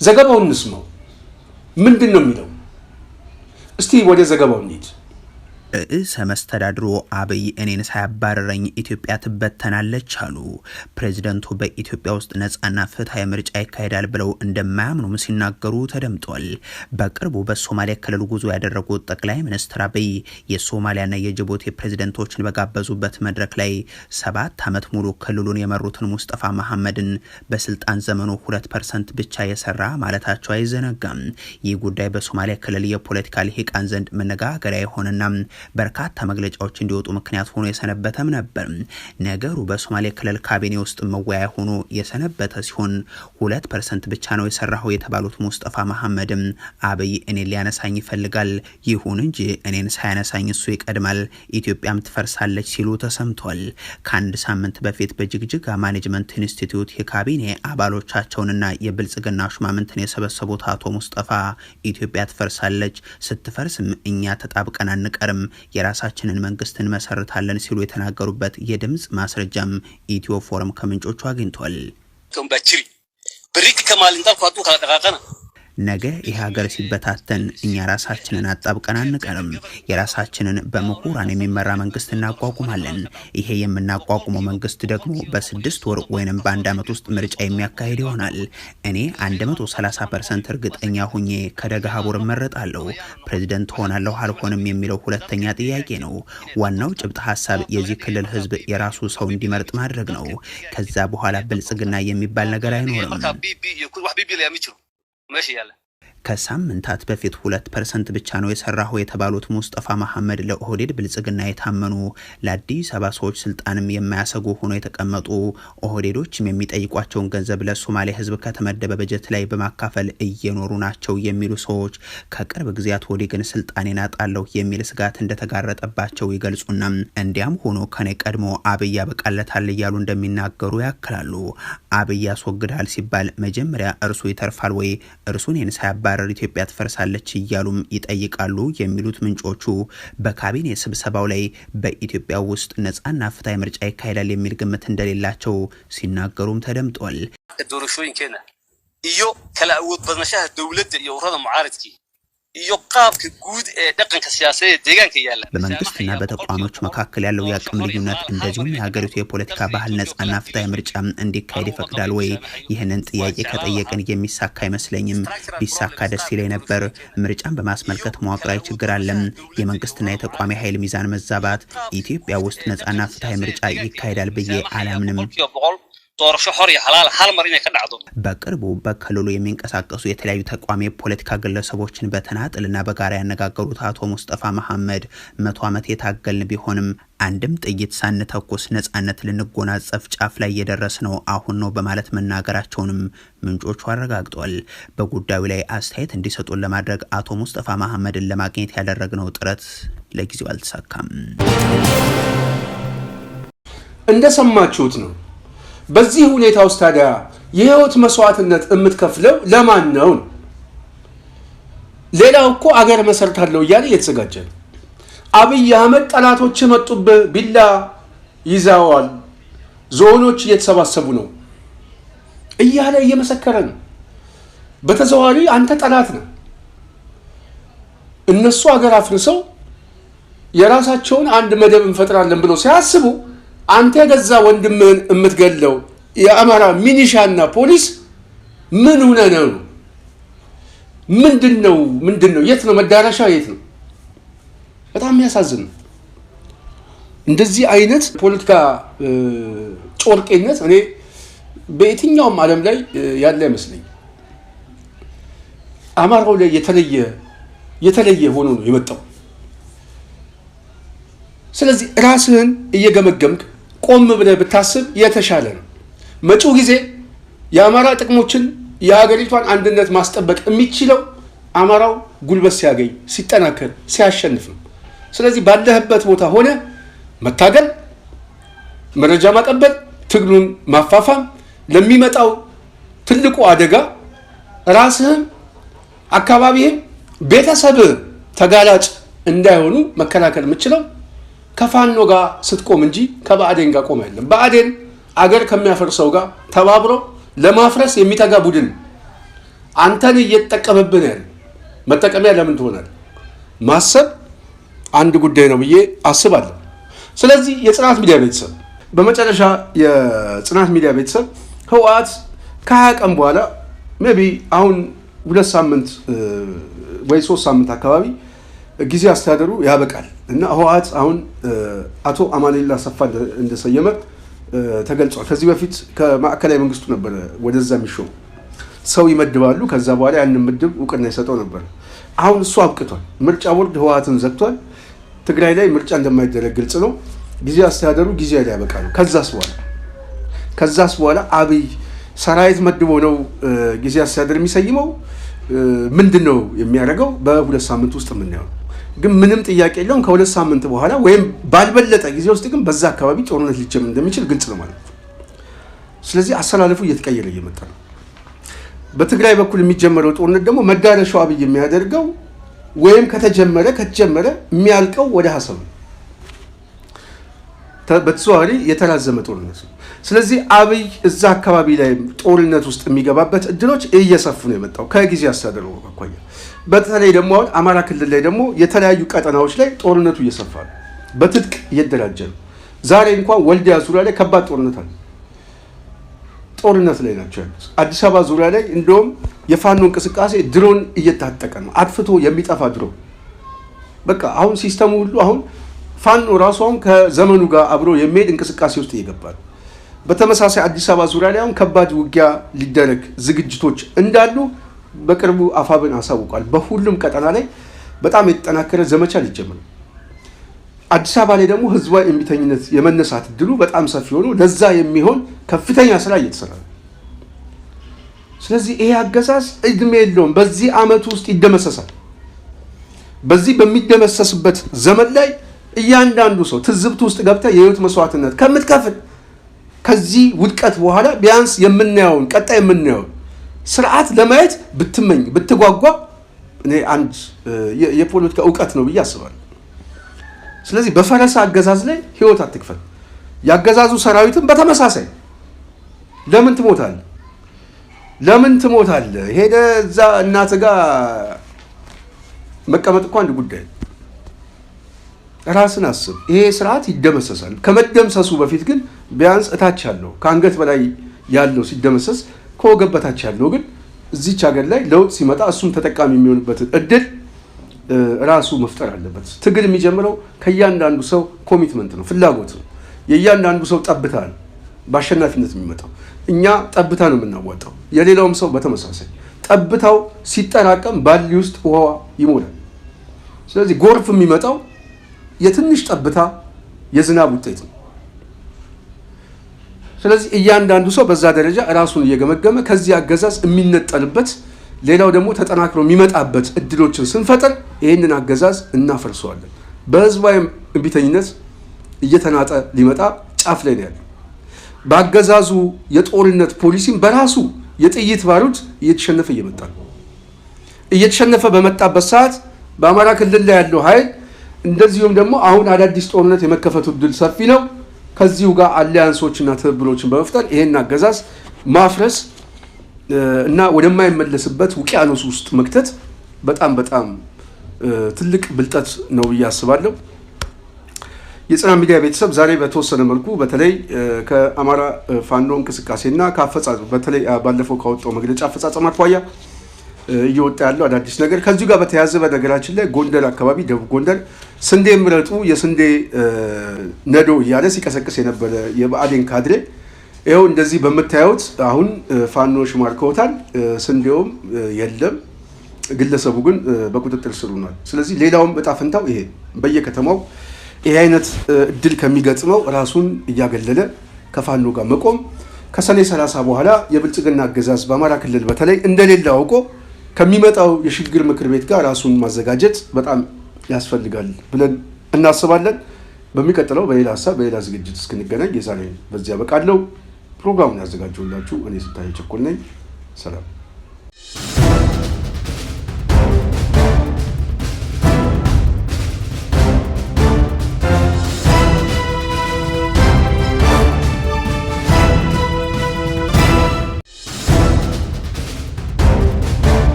ዘገባውን እንስማው። ምንድን ነው የሚለው? እስቲ ወደ ዘገባው እንሂድ። ርዕሰ መስተዳድሩ አብይ እኔን ሳያባረረኝ ኢትዮጵያ ትበተናለች አሉ። ፕሬዚደንቱ በኢትዮጵያ ውስጥ ነጻና ፍትሃዊ ምርጫ ይካሄዳል ብለው እንደማያምኑም ሲናገሩ ተደምጧል። በቅርቡ በሶማሊያ ክልል ጉዞ ያደረጉት ጠቅላይ ሚኒስትር አብይ የሶማሊያና የጅቡቲ ፕሬዚደንቶችን በጋበዙበት መድረክ ላይ 7 ዓመት ሙሉ ክልሉን የመሩትን ሙስጠፋ መሐመድን በስልጣን ዘመኑ 2% ብቻ የሰራ ማለታቸው አይዘነጋም። ይህ ጉዳይ በሶማሊያ ክልል የፖለቲካ ልሂቃን ዘንድ መነጋገሪያ የሆነና በርካታ መግለጫዎች እንዲወጡ ምክንያት ሆኖ የሰነበተም ነበር። ነገሩ በሶማሌ ክልል ካቢኔ ውስጥ መወያያ ሆኖ የሰነበተ ሲሆን 2% ብቻ ነው የሰራው የተባሉት ሙስጠፋ መሐመድም አብይ እኔን ሊያነሳኝ ይፈልጋል፣ ይሁን እንጂ እኔን ሳያነሳኝ እሱ ይቀድማል፣ ኢትዮጵያም ትፈርሳለች ሲሉ ተሰምቷል። ከአንድ ሳምንት በፊት በጅግጅጋ ማኔጅመንት ኢንስቲትዩት የካቢኔ አባሎቻቸውንና የብልጽግና ሹማምንትን የሰበሰቡት አቶ ሙስጠፋ ኢትዮጵያ ትፈርሳለች፣ ስትፈርስም እኛ ተጣብቀን አንቀርም፣ የራሳችንን መንግስት እንመሰርታለን ሲሉ የተናገሩበት የድምጽ ማስረጃም ኢትዮ ፎረም ከምንጮቹ አግኝቷል። ነገ ይህ ሀገር ሲበታተን እኛ ራሳችንን አጣብቀን አንቀርም፣ የራሳችንን በምሁራን የሚመራ መንግስት እናቋቁማለን። ይሄ የምናቋቁመው መንግስት ደግሞ በ6 ወር ወይንም በ1 ዓመት ውስጥ ምርጫ የሚያካሂድ ይሆናል። እኔ 130% እርግጠኛ ሁኜ ከደገሃቡር እመረጣለሁ። ፕሬዚደንት ሆናለሁ አልሆንም የሚለው ሁለተኛ ጥያቄ ነው። ዋናው ጭብጥ ሀሳብ የዚህ ክልል ህዝብ የራሱ ሰው እንዲመርጥ ማድረግ ነው። ከዛ በኋላ ብልጽግና የሚባል ነገር አይኖርም። ከሳምንታት በፊት 2% ብቻ ነው የሰራው የተባሉት ሙስጠፋ መሐመድ ለኦህዴድ ብልጽግና የታመኑ ለአዲስ አበባ ሰዎች ስልጣንም የማያሰጉ ሆኖ የተቀመጡ ኦህዴዶችም የሚጠይቋቸውን ገንዘብ ለሶማሌ ህዝብ ከተመደበ በጀት ላይ በማካፈል እየኖሩ ናቸው የሚሉ ሰዎች ከቅርብ ጊዜያት ወዲህ ግን ስልጣኔን አጣለሁ የሚል ስጋት እንደተጋረጠባቸው ይገልጹና እንዲያም ሆኖ ከኔ ቀድሞ አብይ ያበቃለታል እያሉ እንደሚናገሩ ያክላሉ። አብይ ያስወግዳል ሲባል መጀመሪያ እርሱ ይተርፋል ወይ እርሱን ሳያባረር ኢትዮጵያ ትፈርሳለች እያሉም ይጠይቃሉ የሚሉት ምንጮቹ በካቢኔ ስብሰባው ላይ በኢትዮጵያ ውስጥ ነጻና ፍትሃዊ ምርጫ ይካሄዳል የሚል ግምት እንደሌላቸው ሲናገሩም ተደምጧል። iyo kala awood badnashaha dawladda iyo ururada mucaaradka iyo qaabka guud ee dhaqanka siyaasadeed deegaanka yaala በመንግስትና በተቋሞች መካከል ያለው የአቅም ልዩነት እንደዚሁም የሀገሪቱ የፖለቲካ ባህል ነጻና ፍትሃዊ ምርጫ እንዲካሄድ ይፈቅዳል ወይ? ይህንን ጥያቄ ከጠየቅን የሚሳካ አይመስለኝም። ቢሳካ ደስ ይለኝ ነበር። ምርጫን በማስመልከት መዋቅራዊ ችግር አለ። የመንግስትና የተቋሚ ኃይል ሚዛን መዛባት ኢትዮጵያ ውስጥ ነጻና ፍትሃዊ ምርጫ ይካሄዳል ብዬ አላምንም። doorasho xor iyo xalaal hal mar inay ka dhacdo በቅርቡ በክልሉ የሚንቀሳቀሱ የተለያዩ ተቋሚ ፖለቲካ ግለሰቦችን በተናጥልና በጋራ ያነጋገሩት አቶ ሙስጠፋ መሐመድ 100 ዓመት የታገልን ቢሆንም አንድም ጥይት ሳንተኩስ ነጻነት ልንጎናጸፍ ጫፍ ላይ እየደረስ ነው አሁን ነው በማለት መናገራቸውንም ምንጮቹ አረጋግጠዋል። በጉዳዩ ላይ አስተያየት እንዲሰጡን ለማድረግ አቶ ሙስጠፋ መሐመድን ለማግኘት ያደረግነው ጥረት ለጊዜው አልተሳካም። እንደሰማችሁት ነው። በዚህ ሁኔታ ውስጥ ታዲያ የህይወት መስዋዕትነት የምትከፍለው ለማን ነው? ሌላው እኮ አገር መሰርታለሁ እያለ እየተዘጋጀ ነው። አብይ አህመድ ጠላቶች መጡብህ ቢላ ይዛዋል፣ ዞኖች እየተሰባሰቡ ነው እያለ እየመሰከረ ነው። በተዘዋዋሪ አንተ ጠላት ነህ። እነሱ አገር አፍርሰው የራሳቸውን አንድ መደብ እንፈጥራለን ብለው ሲያስቡ አንተ የገዛ ወንድምህን የምትገለው የአማራ ሚኒሻና ፖሊስ ምን ሆነ ነው? ምንድነው? የት ነው መዳረሻ? የት ነው? በጣም የሚያሳዝን ነው። እንደዚህ አይነት ፖለቲካ ጮርቄነት እኔ በየትኛውም ዓለም ላይ ያለ አይመስለኝ። አማራው ላይ የተለየ ሆኖ ነው የመጣው። ስለዚህ ራስህን እየገመገምክ ቆም ብለህ ብታስብ የተሻለ ነው። መጪው ጊዜ የአማራ ጥቅሞችን የሀገሪቷን አንድነት ማስጠበቅ የሚችለው አማራው ጉልበት ሲያገኝ፣ ሲጠናከር፣ ሲያሸንፍ ነው። ስለዚህ ባለህበት ቦታ ሆነ መታገል፣ መረጃ ማቀበል፣ ትግሉን ማፋፋም ለሚመጣው ትልቁ አደጋ ራስህም አካባቢህም ቤተሰብህ ተጋላጭ እንዳይሆኑ መከላከል የምችለው ከፋኖ ጋር ስትቆም እንጂ ከባዕዴን ጋር ቆም አይደለም። ባዕዴን አገር ከሚያፈርሰው ጋር ተባብሮ ለማፍረስ የሚተጋ ቡድን አንተን እየተጠቀመብን ያለ መጠቀሚያ ለምን ትሆናለህ? ማሰብ አንድ ጉዳይ ነው ብዬ አስባለሁ። ስለዚህ የጽናት ሚዲያ ቤተሰብ በመጨረሻ የጽናት ሚዲያ ቤተሰብ ህወሓት ከ20 ቀን በኋላ ሜቢ አሁን 2 ሳምንት ወይ 3 ሳምንት አካባቢ ጊዜ አስተዳደሩ ያበቃል እና ህወሓት አሁን አቶ አማኑኤል አሰፋ እንደሰየመ ተገልጿል። ከዚህ በፊት ከማዕከላዊ መንግስቱ ነበር ወደዛ የሚሾም ሰው ይመድባሉ። ከዛ በኋላ ያንን ምድብ እውቅና ይሰጠው ነበር። አሁን እሱ አብቅቷል። ምርጫ ቦርድ ህወሓትን ዘግቷል። ትግራይ ላይ ምርጫ እንደማይደረግ ግልጽ ነው። ጊዜ አስተዳደሩ ጊዜ ላይ ያበቃሉ። ከዛስ በኋላ አብይ ሰራዊት መድቦ ነው ጊዜ አስተዳደር የሚሰይመው። ምንድነው የሚያደርገው? በ2 ሳምንት ውስጥ የምናየው ግን ምንም ጥያቄ የለውም። ከ2 ሳምንት በኋላ ወይም ባልበለጠ ጊዜ ውስጥ ግን በዛ አካባቢ ጦርነት ሊጀምር እንደሚችል ግልጽ ነው ማለት ነው። ስለዚህ አሰላለፉ እየተቀየረ እየመጣ ነው። በትግራይ በኩል የሚጀመረው ጦርነት ደግሞ መዳረሻው አብይ የሚያደርገው ወይም ከተጀመረ የሚያልቀው ወደ ሀሰብ ነው። በተዘዋዋሪ የተራዘመ ጦርነት ነው። ስለዚህ አብይ እዛ አካባቢ ላይ ጦርነት ውስጥ የሚገባበት እድሎች እየሰፉ ነው የመጣው ከጊዜ አስተዳደሩ አኳያ። በተለይ ደግሞ አሁን አማራ ክልል ላይ ደግሞ የተለያዩ ቀጠናዎች ላይ ጦርነቱ እየሰፋ ነው። በትጥቅ እየደራጀ ነው። ዛሬ እንኳን ወልዲያ ዙሪያ ላይ ከባድ ጦርነት አለ። ጦርነት ላይ ናቸው ያሉት። አዲስ አበባ ዙሪያ ላይ እንደውም የፋኖ እንቅስቃሴ ድሮን እየታጠቀ ነው። አጥፍቶ የሚጠፋ ድሮን በቃ አሁን ሲስተሙ ሁሉ አሁን ፋኖ ራሱ አሁን ከዘመኑ ጋር አብሮ የሚሄድ እንቅስቃሴ ውስጥ እየገባ ነው። በተመሳሳይ አዲስ አበባ ዙሪያ ላይ አሁን ከባድ ውጊያ ሊደረግ ዝግጅቶች እንዳሉ በቅርቡ አፋብን አሳውቋል። በሁሉም ቀጠና ላይ በጣም የተጠናከረ ዘመቻ ሊጀምር። አዲስ አበባ ላይ ደግሞ ህዝባዊ እምቢተኝነት የመነሳት እድሉ በጣም ሰፊ ሆኖ ለዛ የሚሆን ከፍተኛ ስራ እየተሰራ ነው። ስለዚህ ይሄ አገዛዝ እድሜ የለውም። በዚህ ዓመት ውስጥ ይደመሰሳል። በዚህ በሚደመሰስበት ዘመን ላይ እያንዳንዱ ሰው ትዝብት ውስጥ ገብተህ የህይወት መስዋዕትነት ከምትከፍል ከዚህ ውድቀት በኋላ ቢያንስ ቀጣይ የምናየውን ስርዓት ለማየት ብትመኝ ብትጓጓ እኔ አንድ የፖለቲካ እውቀት ነው ብዬ አስባለሁ። ስለዚህ በፈረስ አገዛዝ ላይ ህይወት አትክፈል። ያገዛዙ ሰራዊትም በተመሳሳይ ለምን ትሞታለህ? ሄደህ እዛ እናትህ ጋር መቀመጥ እኮ አንድ ጉዳይ። ራስን አስብ። ይሄ ስርዓት ይደመሰሳል። ከመደምሰሱ በፊት ግን ቢያንስ እታች ያለው ከአንገት በላይ ያለው ሲደመሰስ ከወገብ በታች ያለው ግን እዚች ሀገር ላይ ለውጥ ሲመጣ እሱም ተጠቃሚ የሚሆንበትን እድል ራሱ መፍጠር አለበት። ትግል የሚጀምረው ከእያንዳንዱ ሰው ኮሚትመንት ነው፣ ፍላጎት ነው። የእያንዳንዱ ሰው ጠብታ ነው። በአሸናፊነት የሚመጣው። እኛ ጠብታ ነው የምናዋጣው፣ የሌላውም ሰው በተመሳሳይ ጠብታው ሲጠራቀም ባሊ ውስጥ ውሃ ይሞላል። ስለዚህ ጎርፍ የሚመጣው የትንሽ ጠብታ የዝናብ ውጤት ነው። ስለዚህ እያንዳንዱ ሰው በዛ ደረጃ ራሱን እየገመገመ ከዚህ አገዛዝ የሚነጠልበት ሌላው ደግሞ ተጠናክሮ የሚመጣበት እድሎችን ስንፈጥር ይህንን አገዛዝ እናፈርሰዋለን። በህዝባዊ እምቢተኝነት እየተናጠ ሊመጣ ጫፍ ላይ ነው ያለው። በአገዛዙ የጦርነት ፖሊሲም በራሱ የጥይት ባሩድ እየተሸነፈ እየመጣ ነው። እየተሸነፈ በመጣበት ሰዓት በአማራ ክልል ላይ ያለው ኃይል እንደዚሁም ደግሞ አሁን አዳዲስ ጦርነት የመከፈቱ እድል ሰፊ ነው። ከዚሁ ጋር አሊያንሶችና ትብብሮችን በመፍጠር ይሄን አገዛዝ ማፍረስ እና ወደማይመለስበት ውቅያኖስ ውስጥ መክተት በጣም ትልቅ ብልጠት ነው ብዬ አስባለሁ። የጽናት ሚዲያ ቤተሰብ ዛሬ በተወሰነ መልኩ በተለይ ከአማራ ፋኖ እንቅስቃሴና ከአፈጻጸም በተለይ ባለፈው ካወጣው መግለጫ አፈጻጸም አኳያ እየወጣ ያለው አዳዲስ ነገር ከዚሁ ጋር በተያያዘ በነገራችን ላይ ጎንደር አካባቢ ደቡብ ጎንደር ስንዴ ምረጡ የስንዴ ነዶ እያለ ሲቀሰቅስ የነበረ የብአዴን ካድሬ ይኸው እንደዚህ በምታዩት አሁን ፋኖች ማርከውታል። ስንዴውም የለም፣ ግለሰቡ ግን በቁጥጥር ስር ሆኗል። ስለዚህ ሌላውም እጣ ፈንታው ይሄ በየከተማው ይሄ አይነት እድል ከሚገጥመው ራሱን እያገለለ ከፋኖ ጋር መቆም ከሰኔ 30 በኋላ የብልጽግና አገዛዝ በአማራ ክልል በተለይ እንደሌለ አውቆ ከሚመጣው የሽግግር ምክር ቤት ጋር ራሱን ማዘጋጀት በጣም ያስፈልጋል ብለን እናስባለን። በሚቀጥለው በሌላ ሀሳብ በሌላ ዝግጅት እስክንገናኝ የዛሬ በዚያ በቃለው። ፕሮግራሙን ያዘጋጀውላችሁ እኔ ስንታየሁ ቸኮል ነኝ። ሰላም።